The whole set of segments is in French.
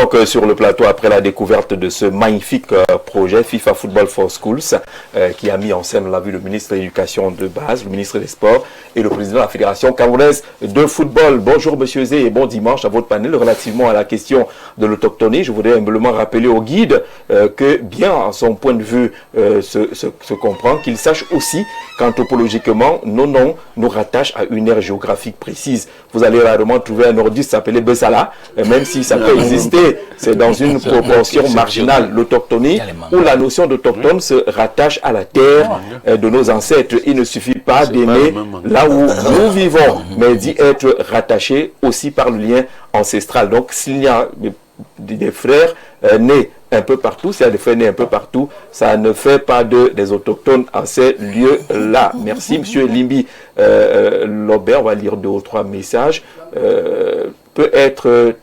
donc sur le plateau après la découverte de ce magnifique projet FIFA Football for Schools qui a mis en scène, on l'a vu, le ministre de l'Éducation de base, le ministre des Sports et le président de la Fédération camerounaise de football. Bonjour Monsieur Zé et bon dimanche à votre panel. Relativement à la question de l'autochtonie, je voudrais humblement rappeler au guide que bien son point de vue se comprend, qu'il sache aussi qu'anthropologiquement nos noms nous rattachent à une aire géographique précise. Vous allez rarement trouver un nordiste s'appeler Bessala, même si ça peut exister, c'est dans une proportion marginale. L'autochtonie où la notion d'autochtone se rattache à la terre de nos ancêtres. Il ne suffit pas d'aimer là où nous vivons, mais d'y être rattaché aussi par le lien ancestral. Donc s'il y a des frères nés un peu partout, s'il y a des frères nés un peu partout, ça ne fait pas des autochtones à ces lieux-là. Merci Monsieur Limbi Lobert, on va lire 2 ou 3 messages. Peut être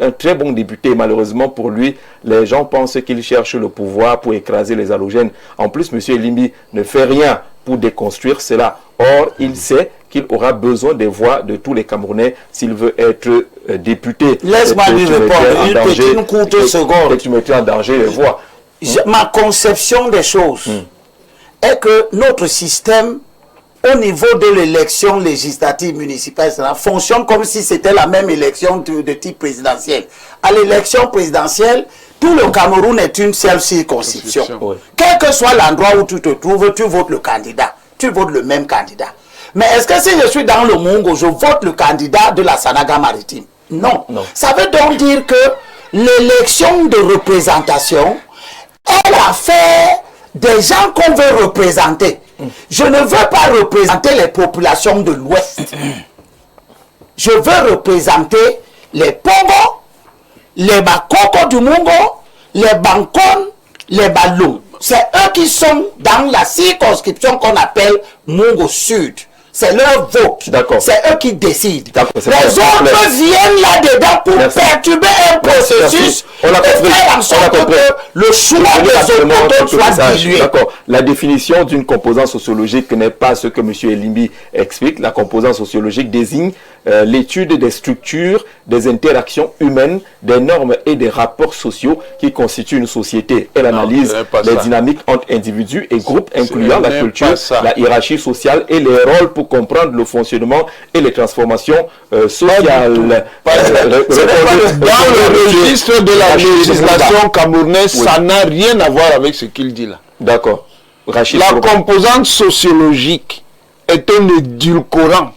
un très bon député. Malheureusement pour lui, les gens pensent qu'il cherche le pouvoir pour écraser les halogènes. En plus, M. Limbi ne fait rien pour déconstruire cela. Or, il sait qu'il aura besoin des voix de tous les Camerounais s'il veut être député. Laisse-moi lui répondre une petite courte seconde. Tu mettrais en danger les voix. Ma conception des choses est que notre système, au niveau de l'élection législative municipale, cela fonctionne comme si c'était la même élection de type présidentiel. À l'élection présidentielle, tout le Cameroun est une seule circonscription. Oui. Quel que soit l'endroit où tu te trouves, tu votes le candidat. Tu votes le même candidat. Mais est-ce que si je suis dans le Mungo, je vote le candidat de la Sanaga maritime? Non. Ça veut donc dire que l'élection de représentation est l'affaire des gens qu'on veut représenter. Je ne veux pas représenter les populations de l'Ouest. Je veux représenter les Pongo, les Bakoko du Mungo, les Bankon, les Balou. C'est eux qui sont dans la circonscription qu'on appelle Mungo Sud. C'est leur vote. C'est eux qui décident. Les autres viennent là-dedans pour perturber un processus et faire en sorte que le choix des autochtones soit dilué. D'accord. La définition d'une composante sociologique n'est pas ce que M. Elimbi explique. La composante sociologique désigne l'étude des structures, des interactions humaines, des normes et des rapports sociaux qui constituent une société. Elle analyse les dynamiques entre individus et groupes, incluant la culture, la hiérarchie sociale et les rôles pour comprendre le fonctionnement et les transformations sociales. Dans le registre de la législation camerounaise, ça n'a rien à voir avec ce qu'il dit là. D'accord. La composante sociologique est un édulcorant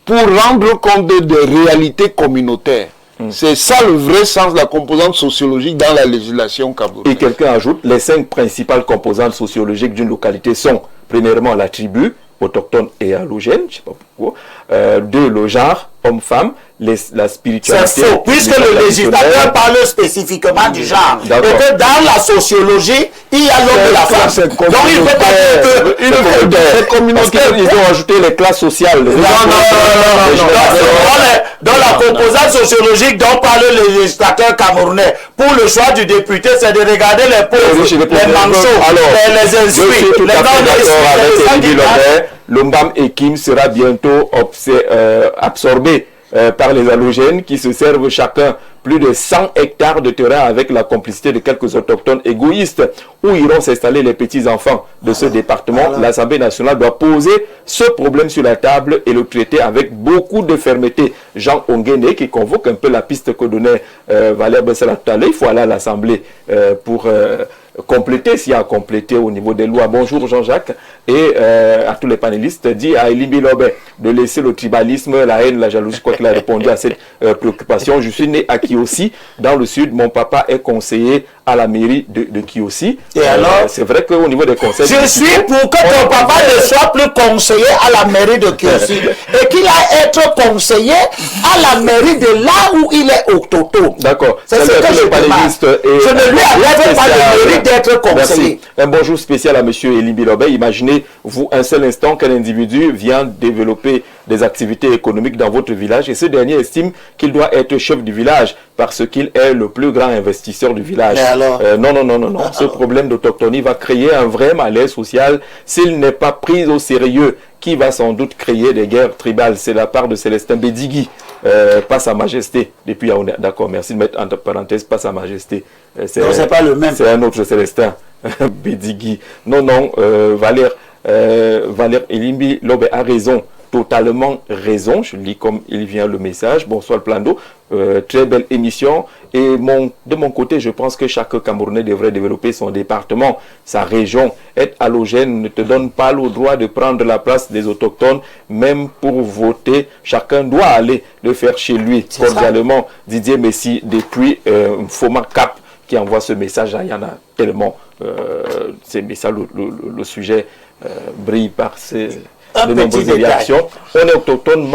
pour rendre compte des réalités communautaires. C'est ça le vrai sens de la composante sociologique dans la législation camerounaise. Et quelqu'un ajoute, les 5 principales composantes sociologiques d'une localité sont, premièrement, la tribu, autochtone et halogène, je ne sais pas pourquoi. 2, le genre, homme-femme, la spiritualité. C'est faux, puisque le législateur parle spécifiquement du genre. Et que dans la sociologie, il y a l'homme et la femme. Donc il ne peut pas dire que une communauté, ils ont ajouté les classes sociales. Non. Dans la composante sociologique dont parle le législateur camerounais, pour le choix du député, c'est de regarder les pauvres, les manchots, les instruits, les non-instruits. L'Ombam Ekim sera bientôt absorbé par les halogènes qui se servent chacun plus de 100 hectares de terrain avec la complicité de quelques autochtones égoïstes. Où iront s'installer les petits-enfants de ce département? L'Assemblée nationale doit poser ce problème sur la table et le traiter avec beaucoup de fermeté. Jean Onguene qui convoque un peu la piste que donnait Valère Bessala tout à l'heure. Il faut aller à l'Assemblée pour compléter s'il y a à compléter au niveau des lois. Bonjour Jean-Jacques et à tous les panélistes. Dit à Elimbi Lobé de laisser le tribalisme, la haine, la jalousie. Je crois qu'il a répondu à cette préoccupation. Je suis né à Kiossi, dans le sud. Mon papa est conseiller à la mairie de Kiossi. Et alors, c'est vrai qu'au niveau des conseils... Je suis pour que ton papa ne soit plus conseiller à la mairie de Kiossi et qu'il aille être conseiller à la mairie de là où il est autochtone. D'accord. C'est ce que je demande. Je ne lui enlève pas le mérite d'être conseiller. Merci. Un bonjour spécial à M. Elimbi Lobé. Imaginez-vous un seul instant qu'un individu vient développer des activités économiques dans votre village et ce dernier estime qu'il doit être chef du village parce qu'il est le plus grand investisseur du village. Non. Ce problème d'autochtonie va créer un vrai malaise social s'il n'est pas pris au sérieux, qui va sans doute créer des guerres tribales. C'est la part de Célestin Bédigui. pas Sa Majesté, depuis Yaoundé. D'accord, merci de mettre entre parenthèses, pas Sa Majesté. C'est pas le même. C'est un autre Célestin, Bédigui. Non, Valère Elimbi Lobe a raison. Totalement raison, je lis comme il vient le message. Bonsoir Plando, très belle émission. Et de mon côté, je pense que chaque Camerounais devrait développer son département, sa région. Être allogène ne te donne pas le droit de prendre la place des autochtones, même pour voter. Chacun doit aller le faire chez lui. Cordialement, Didier Messi, depuis Foma Cap, qui envoie ce message. Il y en a tellement. Ces messages, le sujet brille par de nombreuses réactions. On est autochtone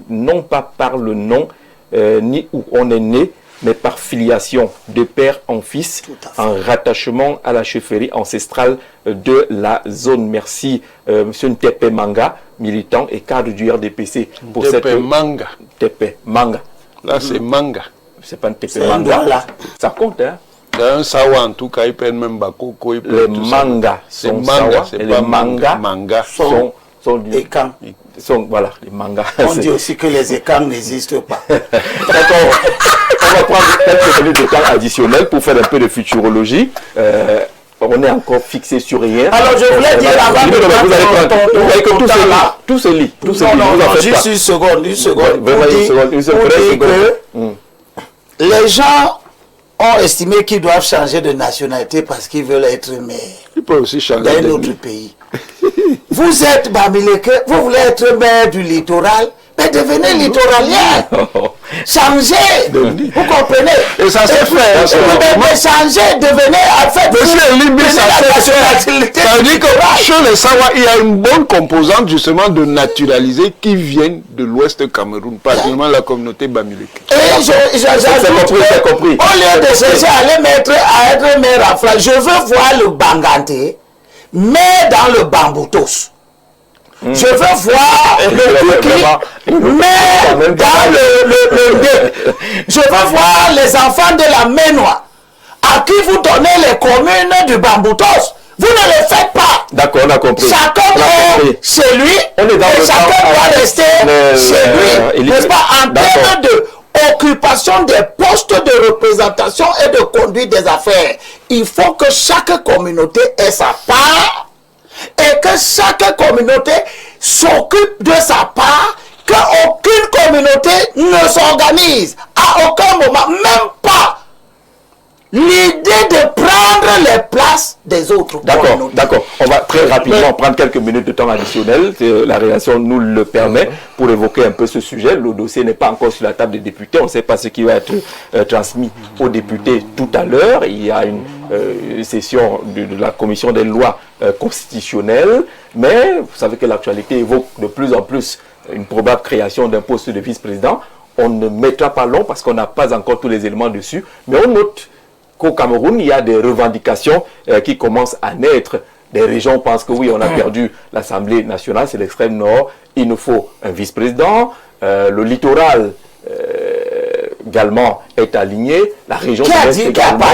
non pas par le nom ni où on est né, mais par filiation de père en fils, en rattachement à la chefferie ancestrale de la zone. Merci, Monsieur Ntepe Manga, militant et cadre du RDPC. Pour Ntepe Manga. Ntepe Manga. Là, c'est Manga. C'est pas Ntepe Manga. Là. Ça compte, hein? Dans un sawa, en tout cas, ils prennent même Bakoko. Les mangas sont sawa, et les mangas sont écans. Voilà, les mangas. On dit aussi que les écans n'existent pas. D'accord. On va prendre quelques minutes de temps additionnel pour faire un peu de futurologie. On est encore fixé sur rien. Alors je voulais dire avant vous allez que tout se lit. Non, juste une seconde. Les gens ont estimé qu'ils doivent changer de nationalité parce qu'ils veulent être maire. Ils peuvent aussi changer d'un autre pays. Vous êtes Bamileke, vous voulez être maire du littoral, mais devenez littoralien. Changez. Vous comprenez? Et ça s'est fait. Mais changez, devenez en fait. Monsieur Limbi, ça s'est fait. Ça veut dire que chez les Sawa, il y a une bonne composante justement de naturalisés qui viennent de l'Ouest Cameroun, particulièrement la communauté Bamileke. Et j'ajoute que, au lieu de chercher à être maire en France, je veux voir le Banganté, mais dans le Bamboutos. Je veux voir le Kuki, mais dans le Ndé. Je veux voir les enfants de la Ménois, à qui vous donnez les communes du Bamboutos. Vous ne le faites pas. D'accord, on a compris. Chacun est chez lui, et chacun doit rester chez lui. N'est-ce pas? En termes de occupation des postes de représentation et de conduite des affaires, il faut que chaque communauté ait sa part et que chaque communauté s'occupe de sa part, qu'aucune communauté ne s'organise à aucun moment, même pas l'idée de prendre les places des autres communautés. D'accord. On va très rapidement prendre quelques minutes de temps additionnel. La réaction nous le permet pour évoquer un peu ce sujet. Le dossier n'est pas encore sur la table des députés. On ne sait pas ce qui va être transmis aux députés tout à l'heure. Il y a une session de la commission des lois constitutionnelles. Mais vous savez que l'actualité évoque de plus en plus une probable création d'un poste de vice-président. On ne mettra pas long parce qu'on n'a pas encore tous les éléments dessus. Mais on note qu'au Cameroun, il y a des revendications qui commencent à naître. Des régions pensent que oui, on a perdu l'Assemblée nationale, c'est l'extrême nord, il nous faut un vice-président. Le littoral également est aligné. La région de l'Est également.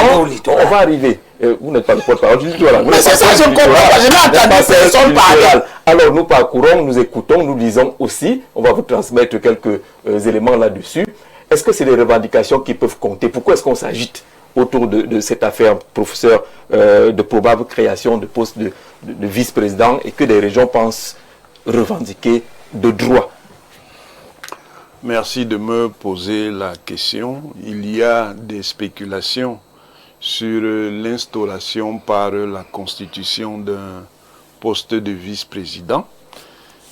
On va arriver. Vous n'êtes pas le porte-parole du littoral. Mais c'est ça, je comprends pas. Je n'ai entendu personne parler. Alors nous parcourons, nous écoutons, nous lisons aussi. On va vous transmettre quelques éléments là-dessus. Est-ce que c'est des revendications qui peuvent compter? Pourquoi est-ce qu'on s'agite autour de cette affaire, professeur, de probable création de poste de vice-président et que des régions pensent revendiquer de droit? Merci de me poser la question. Il y a des spéculations sur l'instauration par la constitution d'un poste de vice-président.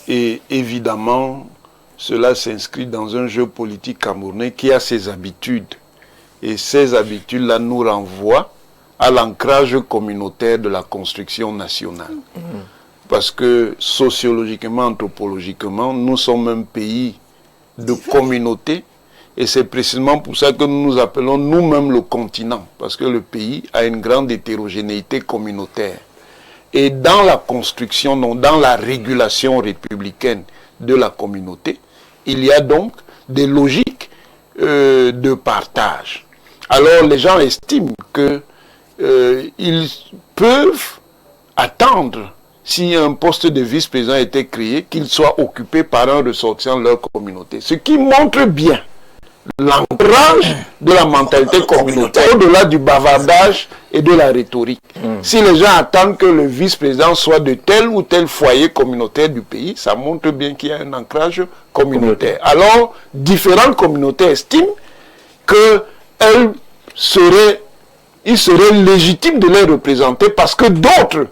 Et évidemment, cela s'inscrit dans un jeu politique camerounais qui a ses habitudes. Et ces habitudes-là nous renvoient à l'ancrage communautaire de la construction nationale. Parce que sociologiquement, anthropologiquement, nous sommes un pays de communauté. Et c'est précisément pour ça que nous nous appelons nous-mêmes le continent. Parce que le pays a une grande hétérogénéité communautaire. Et dans la construction, donc dans la régulation républicaine de la communauté, il y a donc des logiques de partage. Alors les gens estiment qu'ils peuvent attendre si un poste de vice-président était créé, qu'il soit occupé par un ressortissant de leur communauté. Ce qui montre bien l'ancrage de la mentalité communautaire, au-delà du bavardage et de la rhétorique. Si les gens attendent que le vice-président soit de tel ou tel foyer communautaire du pays, ça montre bien qu'il y a un ancrage communautaire. Alors, différentes communautés estiment qu'il serait légitime de les représenter parce que d'autres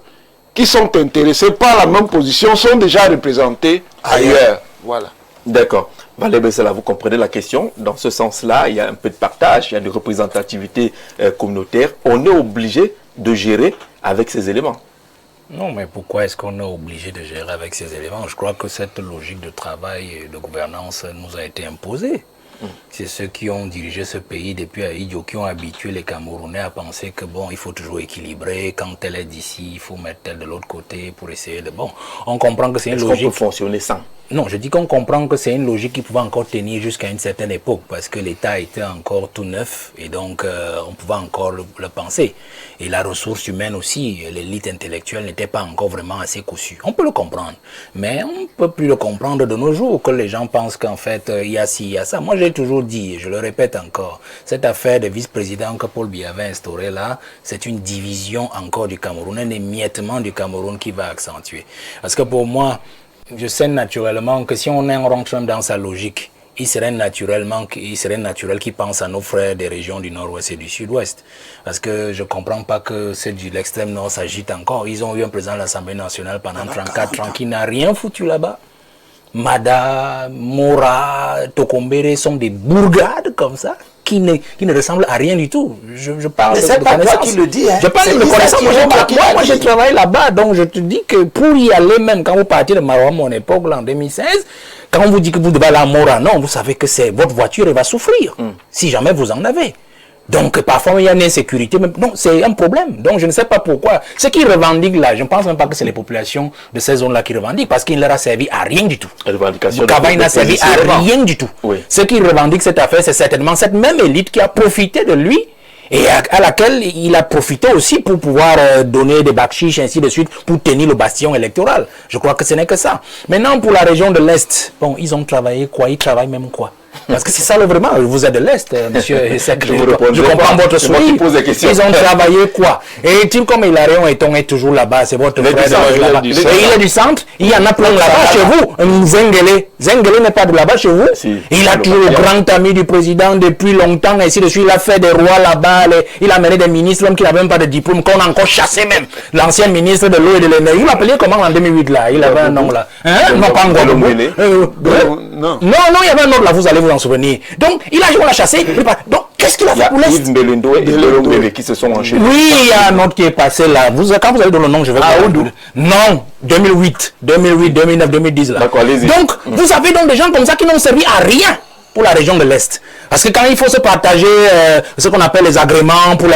qui sont intéressés par la même position sont déjà représentés ailleurs. Voilà. D'accord. Valérie Bessala, vous comprenez la question. Dans ce sens-là, il y a un peu de partage, il y a de représentativité communautaire. On est obligé de gérer avec ces éléments. Non, mais pourquoi est-ce qu'on est obligé de gérer avec ces éléments? Je crois que cette logique de travail et de gouvernance nous a été imposée. C'est ceux qui ont dirigé ce pays depuis Aïdjo qui ont habitué les Camerounais à penser que bon, il faut toujours équilibrer. Quand tel est d'ici, il faut mettre tel de l'autre côté pour essayer de... Bon, on comprend que c'est une logique... Est-ce qu'on peut fonctionner sans? Non, je dis qu'on comprend que c'est une logique qui pouvait encore tenir jusqu'à une certaine époque parce que l'État était encore tout neuf et donc on pouvait encore le penser. Et la ressource humaine aussi, l'élite intellectuelle n'était pas encore vraiment assez cousue. On peut le comprendre, mais on ne peut plus le comprendre de nos jours que les gens pensent qu'en fait il y a ci, il y a ça. Moi j'ai toujours dit, et je le répète encore, cette affaire de vice-président que Paul Biya avait instaurée là, c'est une division encore du Cameroun, un émiettement du Cameroun qui va accentuer. Parce que pour moi, je sais naturellement que si on rentre dans sa logique, il serait naturel qu'il pense à nos frères des régions du nord-ouest et du sud-ouest. Parce que je ne comprends pas que ceux de l'extrême nord s'agitent encore. Ils ont eu un président de l'Assemblée nationale pendant 34 ans qui n'a rien foutu là-bas. Mada, Mora, Tokombere sont des bourgades comme ça. Qui ne ressemble à rien du tout. Je parle de connaissance. C'est pas toi qui le dis. Hein. Je parle de connaissance. Moi, j'ai travaillé là-bas, donc je te dis que pour y aller, même quand vous partez de Maroua, mon époque, là, en 2016, quand on vous dit que vous devez aller à Mora, non, vous savez que votre voiture elle va souffrir, si jamais vous en avez. Donc, parfois, il y a une insécurité. Mais non, c'est un problème. Donc, je ne sais pas pourquoi. Ce qu'ils revendiquent là, je ne pense même pas que c'est les populations de ces zones-là qui revendiquent, parce qu'il ne leur a servi à rien du tout. Kaba, il n'a servi à rien du tout. Oui. Ce qui revendique cette affaire, c'est certainement cette même élite qui a profité de lui et à laquelle il a profité aussi pour pouvoir donner des bakchiches, ainsi de suite, pour tenir le bastion électoral. Je crois que ce n'est que ça. Maintenant, pour la région de l'Est, bon, ils ont travaillé quoi? Ils travaillent même quoi? Parce que c'est ça le vraiment, vous êtes de l'Est, monsieur Sek, je comprends votre sourire. Ils ont travaillé quoi? Et type comme Hilarion Eton est toujours là-bas, c'est votre frère de là-bas. Et il est du centre, il y en a plein là-bas chez vous. Zengele n'est pas de là-bas chez vous. Il a toujours le grand ami du président depuis longtemps, ainsi de suite. Il a fait des rois là-bas, il a mené des ministres même qui n'avaient même pas de diplôme, qu'on a encore chassé même. L'ancien ministre de l'eau et de l'énergie, il l'appelait comment en 2008 là? Il avait un nom là. Non, pas encore. Non, il y avait un autre là, vous allez vous en souvenir. Donc, il a joué à la chassée. Donc, qu'est-ce qu'il a fait pour l'Est? Yves Mbelendo et Mbele qui se sont enchaînés. Oui, il y a un autre qui est passé là. Quand vous allez dans le nom, je vais vous dire. Non, 2008, 2009, 2010 là. D'accord, allez-y. Donc, vous avez donc des gens comme ça qui n'ont servi à rien pour la région de l'Est. Parce que quand il faut se partager ce qu'on appelle les agréments pour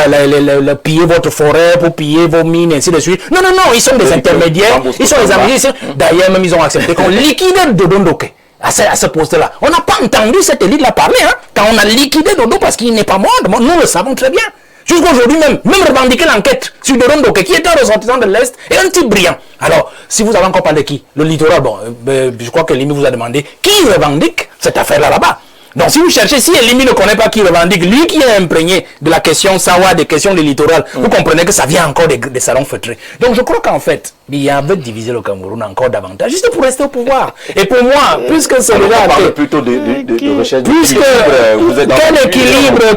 piller votre forêt, pour piller vos mines, ainsi de suite. Non, ils sont des intermédiaires. Ils sont des intermédiaires. D'ailleurs, même ils ont accepté qu'on liquide Dodo Ndoké. À ce poste-là. On n'a pas entendu cette élite-là parler, hein, quand on a liquidé Dodo parce qu'il n'est pas mort. Nous le savons très bien. Jusqu'aujourd'hui même revendiquer l'enquête sur Dodo Ndoké, qui est un ressortissant de l'Est et un type brillant. Alors, si vous avez encore parlé de qui? Le littoral, bon, je crois que Limi vous a demandé qui revendique cette affaire-là là-bas. Donc, si vous cherchez, si Elimi ne connaît pas qui revendique, lui qui est imprégné de la question Sawa, des questions du littoral, vous comprenez que ça vient encore des salons feutrés. Donc, je crois qu'en fait, il y avait divisé le Cameroun encore davantage, juste pour rester au pouvoir. Et pour moi, puisque c'est déjà... On parle plutôt de recherche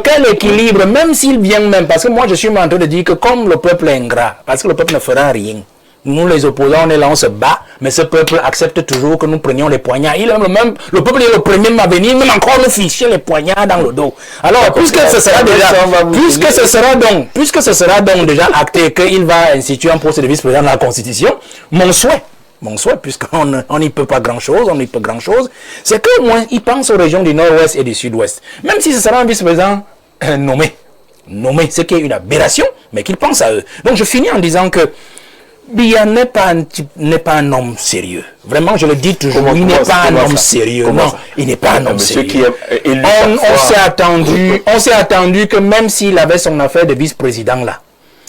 quel équilibre, même s'il vient même, parce que moi, je suis en train de dire que comme le peuple est ingrat, parce que le peuple ne fera rien, nous les opposants, on est là, on se bat, mais ce peuple accepte toujours que nous prenions les poignards. Le peuple est le premier à venir, même encore nous ficher les poignards dans le dos. Alors, puisque ce sera donc déjà acté qu'il va instituer un poste de vice-président de la Constitution, mon souhait, puisqu'on n'y peut pas grand-chose, c'est qu'au moins, il pense aux régions du nord-ouest et du sud-ouest. Même si ce sera un vice-président nommé, ce qui est une aberration, mais qu'il pense à eux. Donc, je finis en disant que Biya n'est pas un homme sérieux. Vraiment, je le dis toujours, il n'est pas un homme sérieux. Non, il n'est pas un homme sérieux. On s'est attendu que même s'il avait son affaire de vice-président là,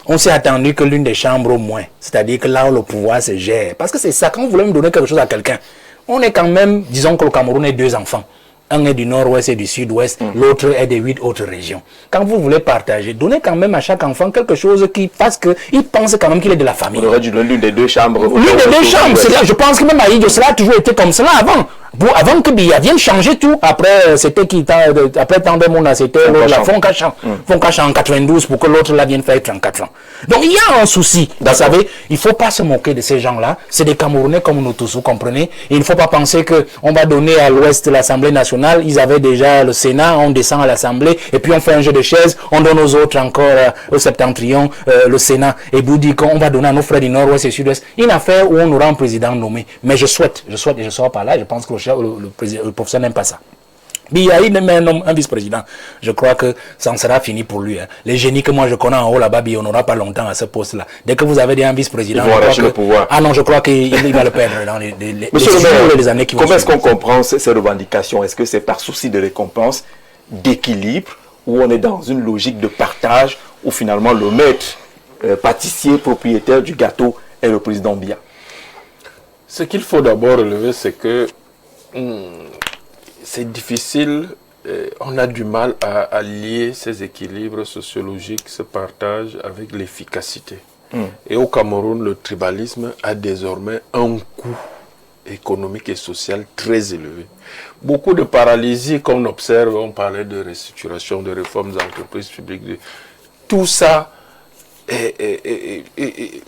on s'est attendu que l'une des chambres au moins, c'est-à-dire que là où le pouvoir se gère. Parce que c'est ça, quand vous voulez me donner quelque chose à quelqu'un, on est quand même, disons que le Cameroun est 2 enfants. Un est du nord-ouest et du sud-ouest, l'autre est des 8 autres régions. Quand vous voulez partager, donnez quand même à chaque enfant quelque chose qui fasse qu'il pense quand même qu'il est de la famille. On aurait dû donner l'une des 2 chambres. L'une des 2 chambres, je pense que même à Idjo, cela a toujours été comme cela avant. Avant que Biya vienne changer tout, après c'était qui après tant de monde, c'était la Foncachan en 92 pour que l'autre là vienne faire 34 ans. Donc il y a un souci. Vous savez, il ne faut pas se moquer de ces gens-là. C'est des Camerounais comme nous tous, vous comprenez. Et il ne faut pas penser qu'on va donner à l'ouest l'Assemblée nationale. Ils avaient déjà le Sénat, on descend à l'Assemblée et puis on fait un jeu de chaises, on donne aux autres encore au septentrion le Sénat. Et vous dites qu'on va donner à nos frères du nord-ouest et sud-ouest. Une affaire où on aura un président nommé. Mais je souhaite, et je sors par là, je pense que le professeur n'aime pas ça. Mais il y a un vice-président. Je crois que ça en sera fini pour lui. Hein. Les génies que moi je connais en haut là-bas, on n'aura pas longtemps à ce poste-là. Dès que vous avez un vice-président, le pouvoir. Ah non, je crois qu'il va le perdre dans les années qui vont suivre. Comment est-ce qu'on comprend ces revendications? Est-ce que c'est par souci de récompense, d'équilibre, ou on est dans une logique de partage, où finalement le maître, pâtissier, propriétaire du gâteau est le président Biya? Ce qu'il faut d'abord relever, c'est que c'est difficile, on a du mal à lier ces équilibres sociologiques, ce partage avec l'efficacité. Et au Cameroun, le tribalisme a désormais un coût économique et social très élevé. Beaucoup de paralysie qu'on observe, on parlait de restructuration, de réformes des entreprises publiques, tout ça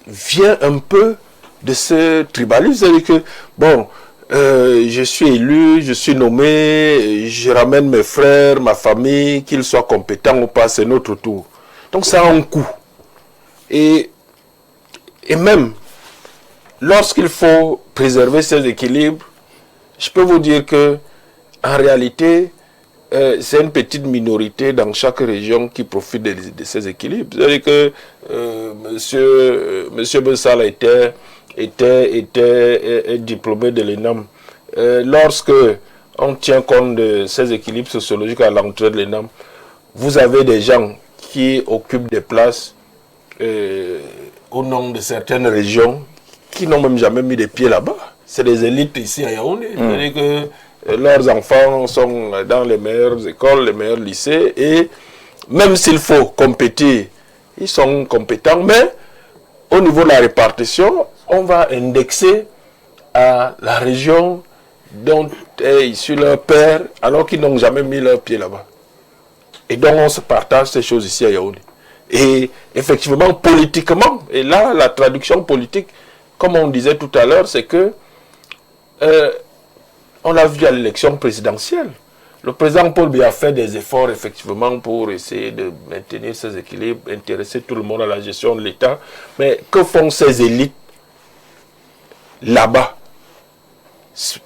vient un peu de ce tribalisme. C'est-à-dire que, bon, je suis élu, je suis nommé, je ramène mes frères, ma famille, qu'ils soient compétents ou pas, c'est notre tour. Donc ça a un coût. Et même, lorsqu'il faut préserver ces équilibres, je peux vous dire que, en réalité, c'est une petite minorité dans chaque région qui profite de ces équilibres. C'est-à-dire que monsieur Bessala était diplômé de l'ENAM. Lorsque on tient compte de ces équilibres sociologiques à l'entrée de l'ENAM, vous avez des gens qui occupent des places au nom de certaines régions qui n'ont même jamais mis les pieds là-bas. C'est des élites ici à Yaoundé. C'est-à-dire que leurs enfants sont dans les meilleures écoles, les meilleurs lycées, et même s'il faut compétir, ils sont compétents, mais au niveau de la répartition, on va indexer à la région dont est issu leur père, alors qu'ils n'ont jamais mis leurs pieds là-bas. Et donc on se partage ces choses ici à Yaoundé. Et effectivement, politiquement, et là, la traduction politique, comme on disait tout à l'heure, c'est que on l'a vu à l'élection présidentielle. Le président Paul Biya a fait des efforts effectivement pour essayer de maintenir ces équilibres, intéresser tout le monde à la gestion de l'État. Mais que font ces élites là-bas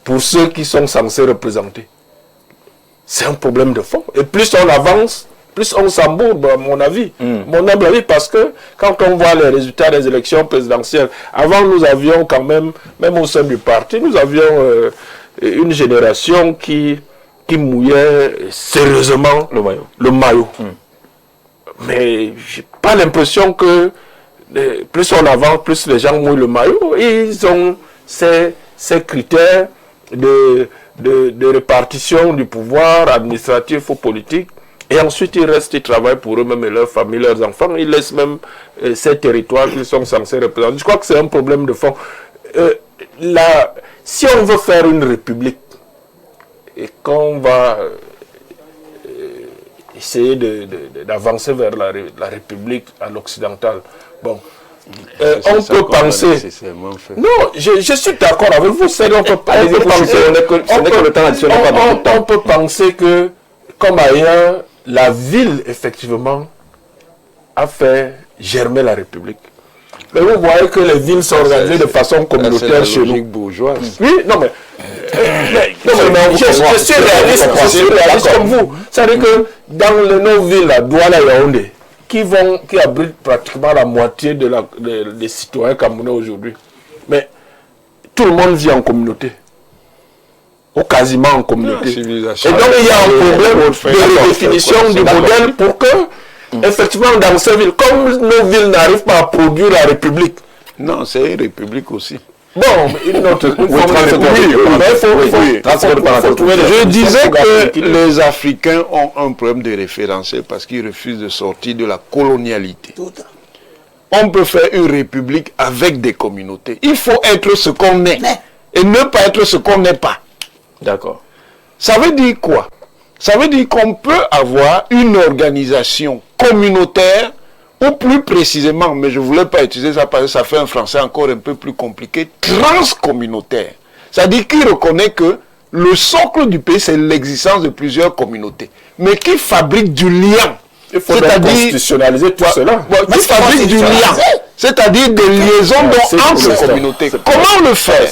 pour ceux qui sont censés représenter? C'est un problème de fond. Et plus on avance, plus on s'embourbe, à mon avis. Mon humble avis, parce que quand on voit les résultats des élections présidentielles, avant nous avions quand même au sein du parti, nous avions une génération qui mouillait sérieusement le maillot. Mais j'ai pas l'impression que plus on avance, plus les gens mouillent le maillot. Ils ont ces critères de répartition du pouvoir administratif ou politique. Et ensuite, ils restent, ils travaillent pour eux-mêmes et leurs familles, leurs enfants. Ils laissent même ces territoires qu'ils sont censés représenter. Je crois que c'est un problème de fond. Si on veut faire une république et qu'on va essayer d'avancer vers la république à l'occidental, bon, on peut penser... Non, je suis d'accord avec vous. On peut penser que, comme ailleurs, la ville, effectivement, a fait germer la république. Mais vous voyez que les villes sont organisées de façon communautaire chez nous. Bourgeoise. Oui, non mais... je suis réaliste comme vous. C'est-à-dire que dans nos villes, à Douala et Yaoundé, qui abritent pratiquement la moitié des citoyens camerounais aujourd'hui, mais tout le monde vit en communauté. Ou quasiment en communauté. Et donc il y a un problème de redéfinition du modèle pour que Effectivement, dans ces villes, comme nos villes n'arrivent pas à produire la République. Non, c'est une république aussi. Bon, une autre. Je disais que les Africains ont un problème de référentiel parce qu'ils refusent de sortir de la colonialité. On peut faire une république avec des communautés. Il faut être ce qu'on est et ne pas être ce qu'on n'est pas. D'accord. Ça veut dire quoi? Ça veut dire qu'on peut avoir une organisation communautaire, ou plus précisément, mais je ne voulais pas utiliser ça parce que ça fait un français encore un peu plus compliqué, transcommunautaire. C'est-à-dire qu'il reconnaît que le socle du pays, c'est l'existence de plusieurs communautés, mais qui fabrique du lien. Il faut constitutionnaliser tout cela. Qui fabrique du lien, c'est-à-dire des liaisons entre communautés. Comment le faire?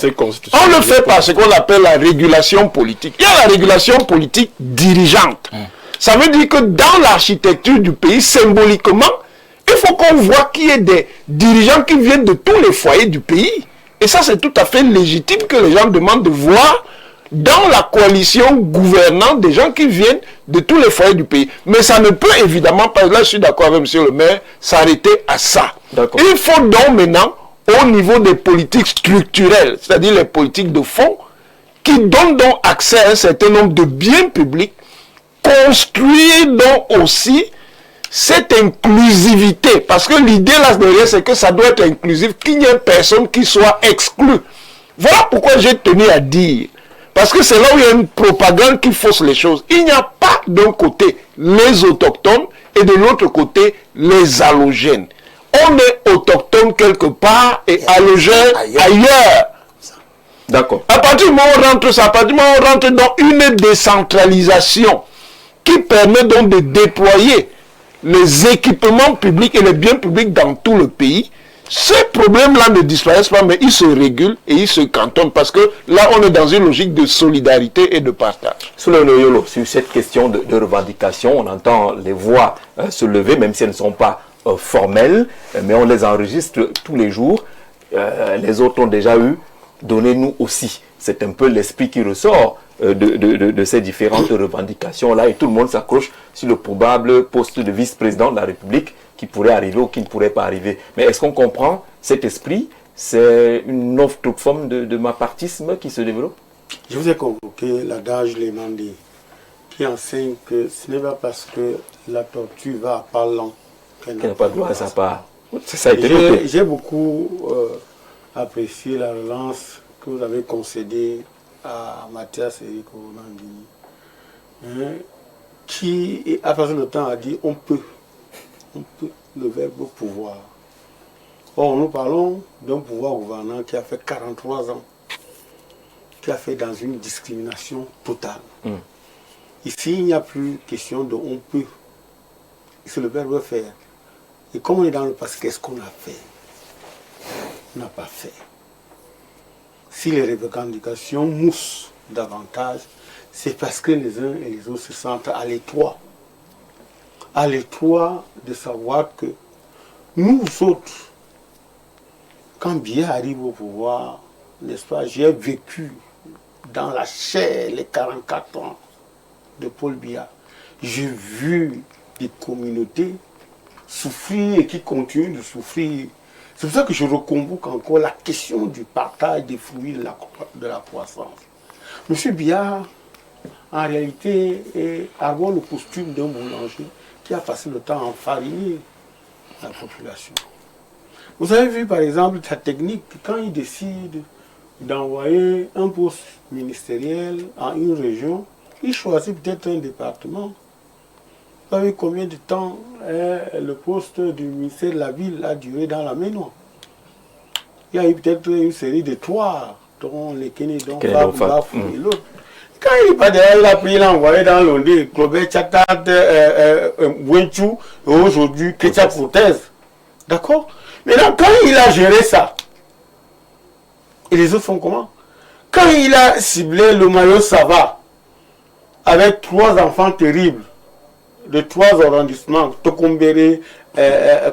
On le fait par ce qu'on appelle la régulation politique. Il y a la régulation politique dirigeante. Ça veut dire que dans l'architecture du pays, symboliquement, il faut qu'on voit qu'il y ait des dirigeants qui viennent de tous les foyers du pays. Et ça, c'est tout à fait légitime que les gens demandent de voir dans la coalition gouvernante des gens qui viennent de tous les foyers du pays. Mais ça ne peut évidemment pas, là je suis d'accord avec M. le maire, s'arrêter à ça. Il faut donc maintenant, au niveau des politiques structurelles, c'est-à-dire les politiques de fond, qui donnent donc accès à un certain nombre de biens publics, construire donc aussi cette inclusivité. Parce que l'idée là derrière, c'est que ça doit être inclusif, qu'il n'y ait personne qui soit exclu. Voilà pourquoi j'ai tenu à dire. Parce que c'est là où il y a une propagande qui fausse les choses. Il n'y a pas d'un côté les autochtones et de l'autre côté les allogènes. On est autochtone quelque part et allogène ailleurs. D'accord. À partir du moment où on rentre ça, à partir du moment où on rentre dans une décentralisation qui permet donc de déployer les équipements publics et les biens publics dans tout le pays, ces problèmes-là ne disparaissent pas, mais ils se régulent et ils se cantonnent parce que là, on est dans une logique de solidarité et de partage. Sur cette question de revendication, on entend les voix se lever, même si elles ne sont pas formelles, mais on les enregistre tous les jours. Les autres ont déjà eu, donnez-nous aussi. C'est un peu l'esprit qui ressort de ces différentes revendications-là et tout le monde s'accroche sur le probable poste de vice-président de la République qui pourrait arriver ou qui ne pourrait pas arriver. Mais est-ce qu'on comprend cet esprit? C'est une autre forme de mapartisme qui se développe? Je vous ai convoqué l'adage Lémandé qui enseigne que ce n'est pas parce que la tortue va à pas lent qu'elle n'a pas de droit à sa part. J'ai beaucoup apprécié la relance que vous avez concédée à Mathias Eriko Nandini, qui, à partir de temps, a dit on peut, le verbe pouvoir. Or, nous parlons d'un pouvoir gouvernant qui a fait 43 ans, qui a fait dans une discrimination totale. Ici, il n'y a plus question de on peut, c'est le verbe faire. Et comme on est dans le passé, qu'est-ce qu'on a fait? On n'a pas fait. Si les revendications moussent davantage, c'est parce que les uns et les autres se sentent à l'étroit. À l'étroit de savoir que nous autres, quand Biya arrive au pouvoir, n'est-ce pas, j'ai vécu dans la chair les 44 ans de Paul Biya. J'ai vu des communautés souffrir et qui continuent de souffrir. C'est pour ça que je reconvoque encore la question du partage des fruits de la croissance. M. Biya, en réalité, a avoir le costume d'un boulanger qui a passé le temps à enfariner la population. Vous avez vu par exemple sa technique, quand il décide d'envoyer un poste ministériel à une région, il choisit peut-être un département. Vous savez combien de temps le poste du ministère de la Ville a duré dans la Ménois? Il y a eu peut-être une série de 3, dont les Kénédon, Bafou et l'autre. Quand il n'est pas derrière, il a pris, il a envoyé dans l'Ondé, Clobet, Tchatat, Wenchou, et aujourd'hui, Kétia Prothèse. D'accord? Maintenant, quand il a géré ça, et les autres font comment? Quand il a ciblé le maillot Sava, avec 3 enfants terribles, de 3 arrondissements, Tokombere,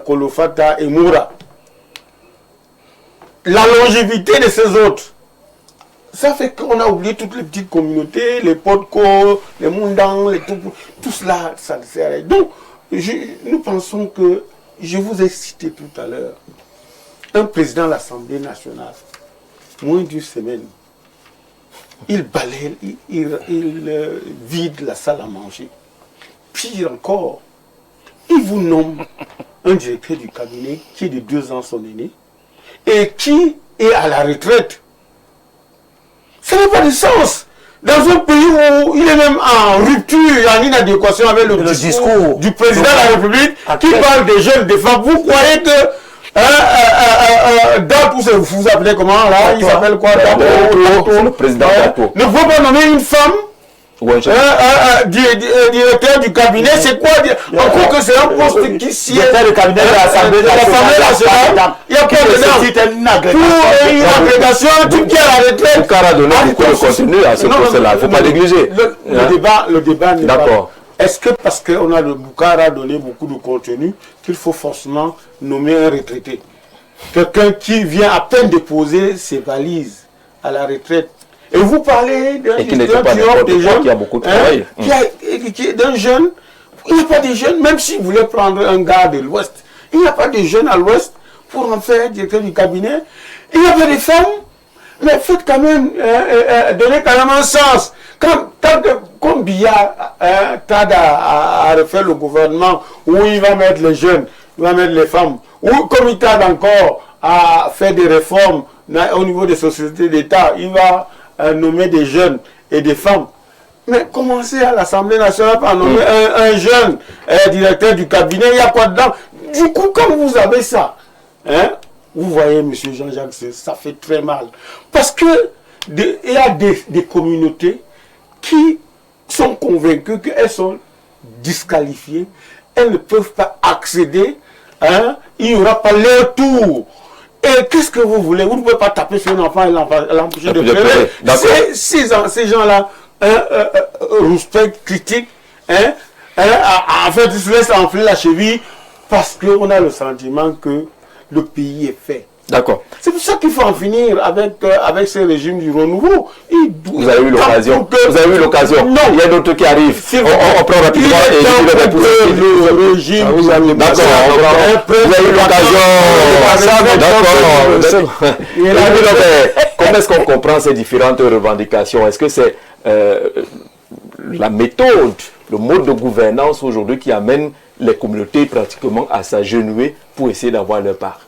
Kolofata et Moura. La longévité de ces autres, ça fait qu'on a oublié toutes les petites communautés, les Podko, les Mundang, tout cela, ça sert. Donc, nous pensons que, je vous ai cité tout à l'heure, un président de l'Assemblée nationale, moins d'une semaine, il balaye, il vide la salle à manger. Pire encore, il vous nomme un directeur du cabinet qui est de 2 ans son aîné et qui est à la retraite. Ça n'a pas de sens. Dans un pays où il est même en rupture, en inadéquation avec le discours du président de la République qui parle des jeunes, des femmes, vous croyez que vous appelez comment là? Il s'appelle quoi? Le président Dato. Ne faut pas nommer une femme directeur du cabinet, c'est quoi? Encore que c'est un poste qui sied. Directeur du cabinet de l'Assemblée nationale. Il n'y a pas de pour une agrégation, tout qui est à la retraite. Le cas a donné beaucoup de contenu à ce poste-là, il ne faut pas négliger. Le débat n'est pas... Est-ce que parce qu'on a le Boukara a donné beaucoup de contenu, qu'il faut forcément nommer un retraité? Quelqu'un qui vient à peine déposer ses valises à la retraite. Et vous parlez d'un qui a beaucoup travaillé. D'un jeune, il n'y a pas de jeunes, même s'il voulait prendre un gars de l'Ouest, il n'y a pas de jeunes à l'Ouest pour en faire directeur du cabinet. Il n'y a pas de femmes, mais faites quand même, donnez quand même un sens. Comme Biya tarde à refaire le gouvernement, où il va mettre les jeunes, il va mettre les femmes, ou comme il tarde encore à faire des réformes au niveau des sociétés d'État, il va nommer des jeunes et des femmes. Mais commencez à l'Assemblée nationale par nommer un jeune directeur du cabinet, il y a quoi dedans? Du coup, comme vous avez ça, vous voyez, M. Jean-Jacques, ça fait très mal. Parce que il y a des communautés qui sont convaincues qu'elles sont disqualifiées, elles ne peuvent pas accéder, il n'y aura pas leur tour. Et qu'est-ce que vous voulez? Vous ne pouvez pas taper sur un enfant et l'empêcher de pleurer. Ces gens-là, respectent, critiquent, en fait, ils se laissent enfler la cheville parce qu'on a le sentiment que le pays est fait. D'accord. C'est pour ça qu'il faut en finir avec ce régime du renouveau. Vous avez eu l'occasion. Vous avez eu l'occasion. Non. Il y a d'autres qui arrivent. On prend rapidement et le régime. D'accord. Vous avez eu l'occasion. D'accord. Comment est-ce qu'on comprend ces différentes revendications? Est-ce que c'est la méthode, le mode de gouvernance aujourd'hui qui amène les communautés pratiquement à s'agenouiller pour essayer d'avoir leur part?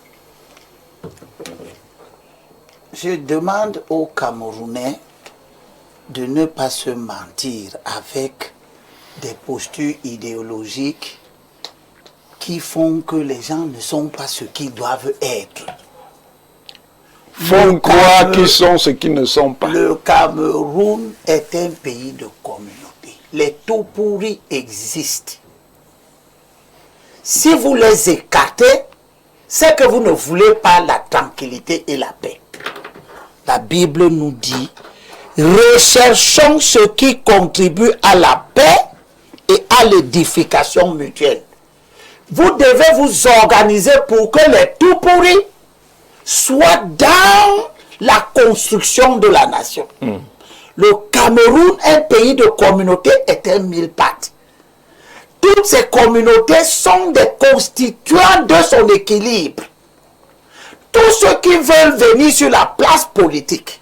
Je demande aux Camerounais de ne pas se mentir avec des postures idéologiques qui font que les gens ne sont pas ce qu'ils doivent être. Font croire qu'ils sont ce qu'ils ne sont pas. Le Cameroun est un pays de communauté. Les tout pourris existent. Si vous les écartez, c'est que vous ne voulez pas la tranquillité et la paix. La Bible nous dit, recherchons ce qui contribue à la paix et à l'édification mutuelle. Vous devez vous organiser pour que les tout pourris soient dans la construction de la nation. Le Cameroun, un pays de communauté, est un mille pattes. Toutes ces communautés sont des constituants de son équilibre. Tous ceux qui veulent venir sur la place politique,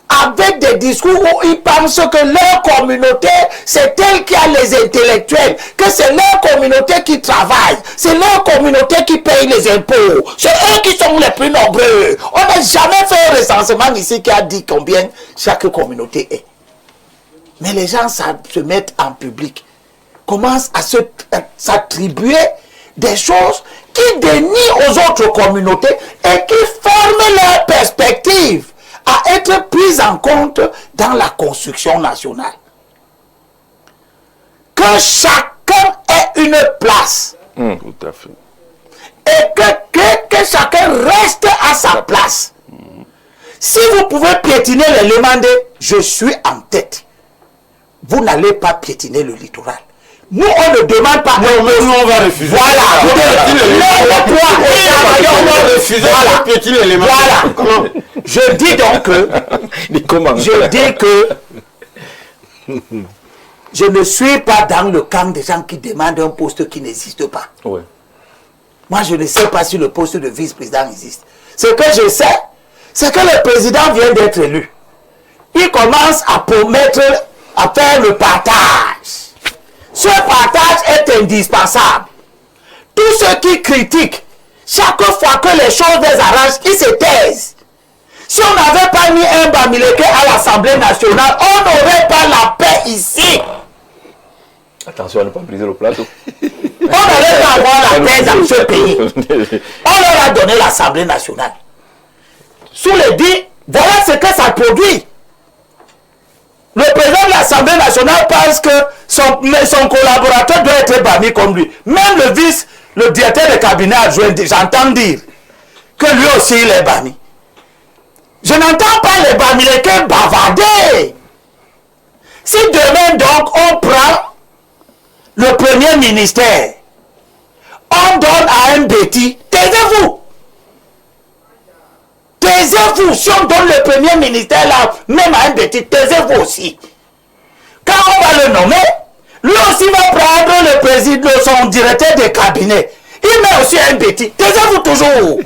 avec des discours où ils pensent que leur communauté, c'est elle qui a les intellectuels, que c'est leur communauté qui travaille, c'est leur communauté qui paye les impôts, c'est eux qui sont les plus nombreux. On n'a jamais fait un recensement ici qui a dit combien chaque communauté est. Mais les gens se mettent en public, commencent à s'attribuer des choses qui dénient aux autres communautés et qui ferment leur perspective à être prises en compte dans la construction nationale. Que chacun ait une place. Tout à fait. Et que chacun reste à sa place. Si vous pouvez piétiner les Lemandé, je suis en tête. Vous n'allez pas piétiner le littoral. Nous, on ne demande pas. Non, mais nous, on va refuser. Voilà. On va refuser. Voilà. Voilà. Je dis donc que. Je dis que. je ne suis pas dans le camp des gens qui demandent un poste qui n'existe pas. Oui. Moi, je ne sais pas si le poste de vice-président existe. Ce que je sais, c'est que le président vient d'être élu. Il commence à promettre, à faire le partage. Ce partage est indispensable. Tous ceux qui critiquent, chaque fois que les choses les arrangent, ils se taisent. Si on n'avait pas mis un Bamileke à l'Assemblée nationale, on n'aurait pas la paix ici. Attention à ne pas briser le plateau. On n'aurait pas avoir la paix dans ce pays. On leur a donné l'Assemblée nationale. Sous le dit, voilà ce que ça produit. Le président de l'Assemblée nationale pense que son collaborateur doit être banni comme lui. Même le directeur de cabinet adjoint, j'entends dire que lui aussi il est banni. Je n'entends pas les Bamileke bavarder. Si demain donc on prend le premier ministère, on donne à un bêtis, taisez-vous. Taisez-vous. Si on donne le premier ministère là, même à un bêtis, taisez-vous aussi. Quand on va le nommer, lui aussi va prendre le président, son directeur de cabinet. Il met aussi un bêtis. Taisez-vous toujours.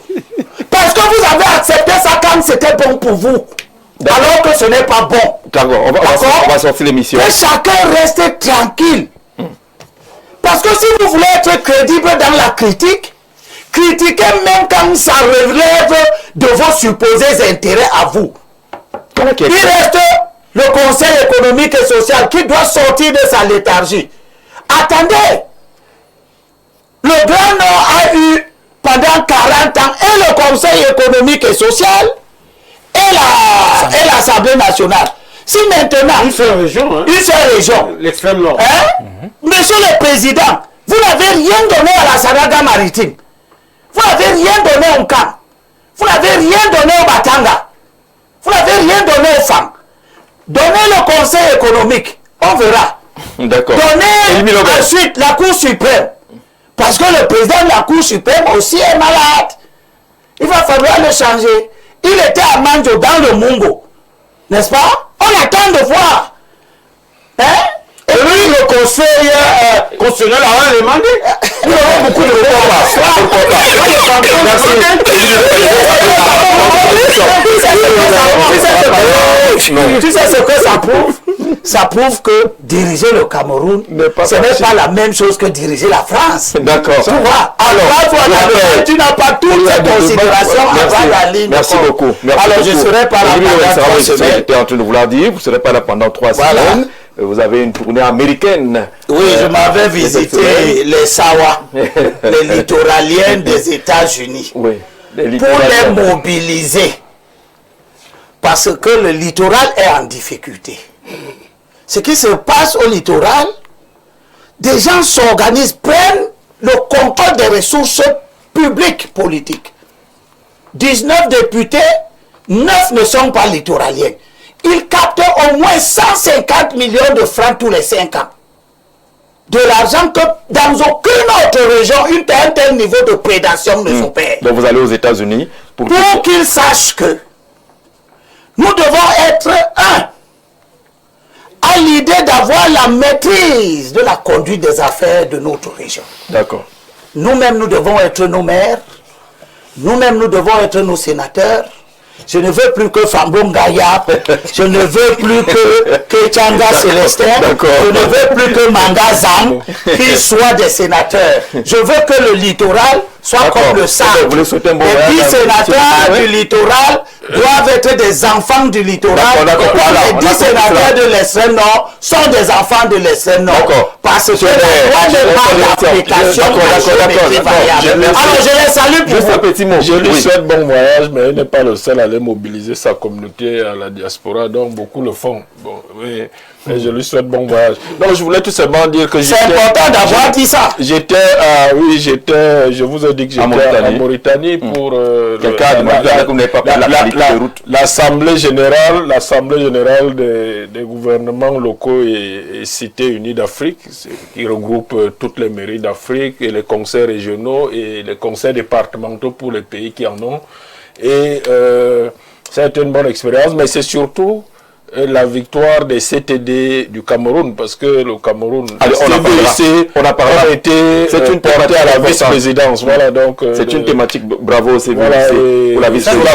Parce que vous avez accepté ça quand c'était bon pour vous. Alors que ce n'est pas bon. D'accord, on va sortir l'émission. Que chacun reste tranquille. Parce que si vous voulez être crédible dans la critique, critiquez même quand ça relève de vos supposés intérêts à vous. Il reste le Conseil économique et social qui doit sortir de sa léthargie. Attendez, le Grand Nord a eu pendant 40 ans et le Conseil économique et social et l'Assemblée nationale. Si maintenant... Une seule région, hein? Une seule région. L'extrême nord. Hein? Monsieur le Président, vous n'avez rien donné à la Saraga maritime. Vous n'avez rien donné au camp. Vous n'avez rien donné au Batanga. Vous n'avez rien donné aux femmes. Donnez le Conseil économique. On verra. D'accord. Donnez ensuite la Cour suprême. Parce que le président de la Cour suprême aussi est malade. Il va falloir le changer. Il était à Manjo dans le Mungo. N'est-ce pas? On attend de voir. Hein? Et lui, le conseil constitutionnel a demandé. Nous avons beaucoup de Tu sais ce que ça prouve? Ça prouve que diriger le Cameroun, ce n'est pas la même chose que diriger la France. D'accord. Tu vois? Alors, tu n'as pas toutes ces considérations avant la ligne. Merci beaucoup. Alors, je ne serai pas là pendant 3 semaines. J'étais en train de vous la dire, vous ne serez pas là pendant 3 semaines. Vous avez une tournée américaine. Oui, je m'avais visité les Sawa, les littoraliens des États-Unis, oui, pour les mobiliser. Parce que le littoral est en difficulté. Ce qui se passe au littoral, des gens s'organisent, prennent le contrôle des ressources publiques politiques. 19 députés, 9 ne sont pas littoraliens. Ils captent au moins 150 millions de francs tous les 5 ans. De l'argent que dans aucune autre région, un tel niveau de prédation ne s'opère. Donc vous allez aux États-Unis pour qu'ils sachent que nous devons être à l'idée d'avoir la maîtrise de la conduite des affaires de notre région. D'accord. Nous-mêmes, nous devons être nos maires. Nous-mêmes, nous devons être nos sénateurs. Je ne veux plus que Fambon Gaya, je ne veux plus que Tchanga Célestin, je ne veux plus que Mangazam, qu'ils soient des sénateurs. Je veux que le littoral soit comme le sable. Les 10 sénateurs du littoral doivent être des enfants du littoral. Les 10 sénateurs de l'extrême nord sont des enfants de l'extrême nord. Parce que la loi n'est pas d'application. Alors je les salue pour vous. Un petit mot. Je lui souhaite bon voyage, mais il n'est pas le seul à aller mobiliser sa communauté à la diaspora, donc beaucoup le font. Bon, oui. Et je lui souhaite bon voyage. Donc je voulais tout simplement dire que c'est important d'avoir dit ça. Je vous ai dit que j'étais en Mauritanie pour l'Assemblée générale des gouvernements locaux et cités unies d'Afrique, qui regroupe toutes les mairies d'Afrique et les conseils régionaux et les conseils départementaux pour les pays qui en ont. Et ça a été une bonne expérience, mais c'est surtout la victoire des CTD du Cameroun, parce que le Cameroun, on a parlé, été porté à la vice-présidence. Voilà, donc c'est une thématique. Bravo au CVC pour la vice-présidence.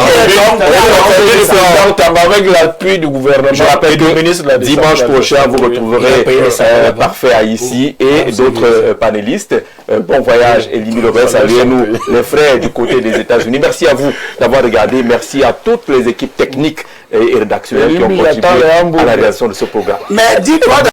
Avec l'appui du gouvernement. Je rappelle que dimanche prochain, vous retrouverez Parfait ici et d'autres panélistes. Bon voyage, Elie Milobert, saluez-nous, les frères du côté des États-Unis. Merci à vous d'avoir regardé. Merci à toutes les équipes techniques et rédactionnelles qui ont contribué à la réalisation de ce programme. Mais dites-moi